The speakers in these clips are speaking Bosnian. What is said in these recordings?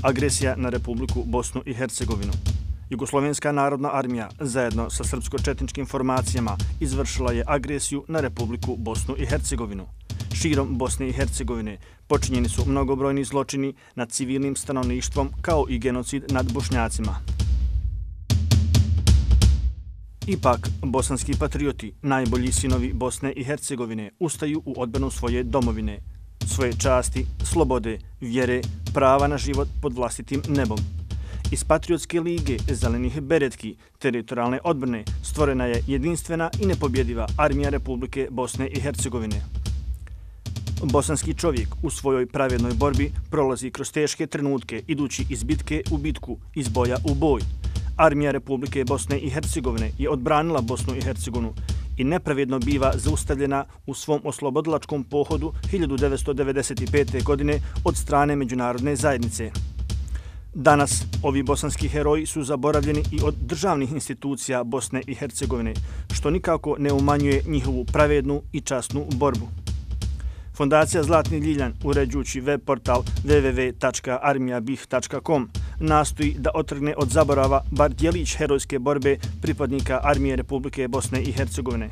Agresija na Republiku Bosnu i Hercegovinu. Jugoslovenska narodna armija zajedno sa srpsko-četničkim formacijama izvršila je agresiju na Republiku Bosnu i Hercegovinu. Širom Bosne i Hercegovine počinjeni su mnogobrojni zločini nad civilnim stanovništvom kao i genocid nad Bošnjacima. Ipak, bosanski patrioti, najbolji sinovi Bosne i Hercegovine, ustaju u odbranu svoje domovine, svoje časti, slobode, vjere, prava na život pod vlastitim nebom. Iz Patriotske lige zelenih beretki teritorijalne odbrane stvorena je jedinstvena i nepobjediva armija Republike Bosne i Hercegovine. Bosanski čovjek u svojoj pravednoj borbi prolazi kroz teške trenutke idući iz bitke u bitku, iz boja u boj. Armija Republike Bosne i Hercegovine je odbranila Bosnu i Hercegovinu i nepravedno biva zaustavljena u svom oslobodilačkom pohodu 1995. godine od strane međunarodne zajednice. Danas ovi bosanski heroji su zaboravljeni i od državnih institucija Bosne i Hercegovine, što nikako ne umanjuje njihovu pravednu i časnu borbu. Fondacija Zlatni Ljiljan, uređujući web portal www.armijabih.com, nastoji da otrgne od zaborava bar djelić herojske borbe pripadnika Armije Republike Bosne i Hercegovine.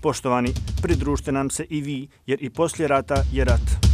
Poštovani, pridružite nam se i vi, jer i poslije rata je rat.